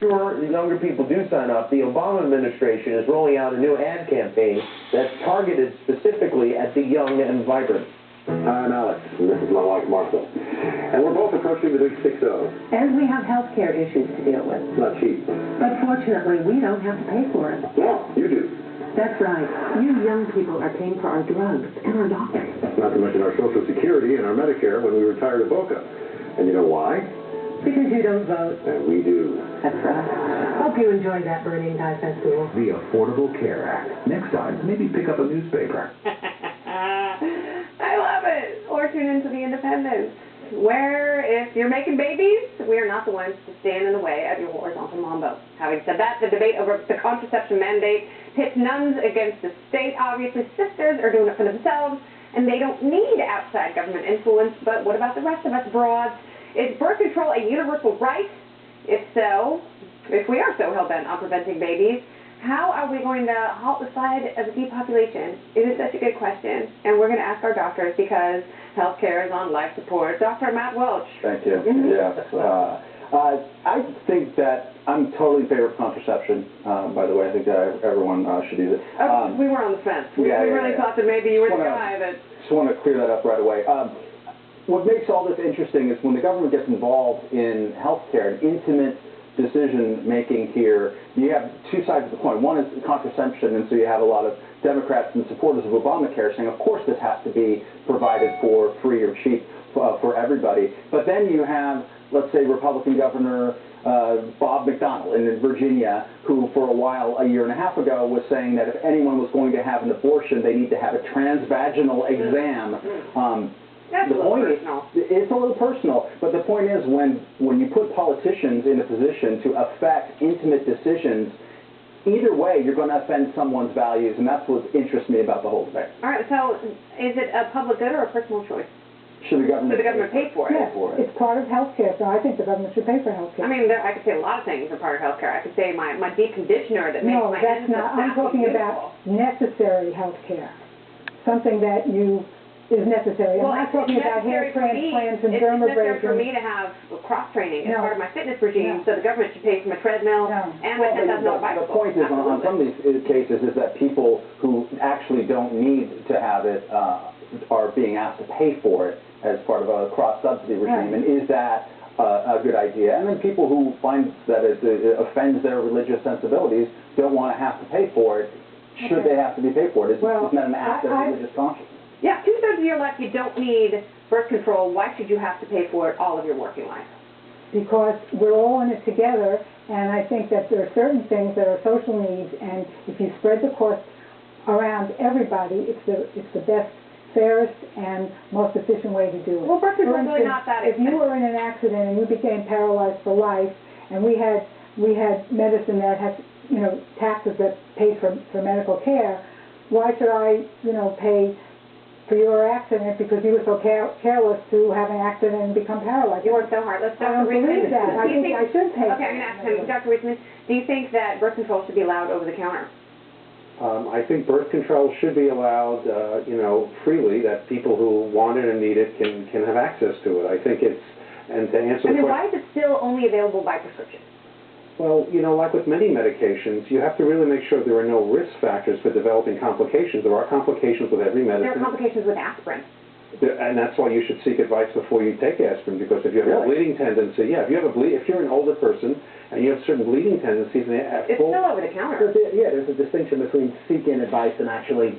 Sure, the younger people do sign up. The Obama administration is rolling out a new ad campaign that's targeted specifically at the young and vibrant. Hi, I'm Alex, and this is my wife, Martha. And we're both approaching the big 6-0. And we have health care issues to deal with. It's not cheap. But fortunately, we don't have to pay for it. No, you do. That's right. You young people are paying for our drugs and our doctors. Not to mention our Social Security and our Medicare when we retire to Boca. And you know why? Because you don't vote. And we do. That's right. Hope you enjoyed that Burning Tie Festival. The Affordable Care Act. Next time, maybe pick up a newspaper. I love it. Or tune into The Independent, where if you're making babies, we are not the ones to stand in the way of your horizontal mambo. Having said that, the debate over the contraception mandate pits nuns against the state. Obviously, sisters are doing it for themselves, and they don't need outside government influence. But what about the rest of us broads? Is birth control a universal right? If so, if we are so hell-bent on preventing babies, how are we going to halt the slide of the depopulation? It is such a good question, and we're going to ask our doctors because healthcare is on life support. Dr. Matt Welch. Thank you. Yes. I think that I'm totally in favor of contraception, by the way. I think that everyone should use it. We were on the fence. We really thought that maybe you were the guy that... Just want to clear that up right away. What makes all this interesting is when the government gets involved in healthcare and intimate decision-making here, you have two sides of the coin. One is contraception, and so you have a lot of Democrats and supporters of Obamacare saying, of course this has to be provided for free or cheap for everybody. But then you have, let's say, Republican Governor Bob McDonnell in Virginia, who for a while, a year and a half ago, was saying that if anyone was going to have an abortion, they need to have a transvaginal exam. That's a little personal. It's a little personal, but the point is when you put politicians in a position to affect intimate decisions, either way you're going to offend someone's values, and that's what interests me about the whole debate. All right, so is it a public good or a personal choice? Should the government pay for it? Yes, it's part of health care, so I think the government should pay for health care. I mean, I could say a lot of things are part of health care. I could say my deep conditioner that makes my hands look sassy. I'm talking about necessary health care, something that is necessary. Well, I'm not talking about hair transplants and dermabrasion. It's necessary for me to have cross-training as part of my fitness regime, so the government should pay for my treadmill and my $10,000 bicycle. The point is, on some of these cases, is that people who actually don't need to have it are being asked to pay for it as part of a cross-subsidy regime, and is that a good idea? And then people who find that it offends their religious sensibilities don't want to have to pay for it. Should they have to be paid for it? Isn't that an act of religious conscience? Yeah, 2/3 of your life you don't need birth control. Why should you have to pay for it all of your working life? Because we're all in it together, and I think that there are certain things that are social needs, and if you spread the cost around everybody, it's the best, fairest, and most efficient way to do it. Well, birth control is really not that expensive. If you were in an accident and you became paralyzed for life, and we had medicine that had, taxes that paid for medical care, why should I, pay for your accident because you were so careless to have an accident and become paralyzed? You work so hard. Let's I don't believe that. I think I should pay. Okay, I'm going to ask him, Dr. Reisman, do you think that birth control should be allowed over the counter? I think birth control should be allowed, freely, that people who want it and need it can have access to it. I think it's, and to answer the question... why is it still only available by prescription? Well, like with many medications, you have to really make sure there are no risk factors for developing complications. There are complications with every medicine. There are complications with aspirin. And that's why you should seek advice before you take aspirin, because if you have a bleeding tendency, if you're an older person and you have certain bleeding tendencies, it's still over the counter. There's a distinction between seeking advice and actually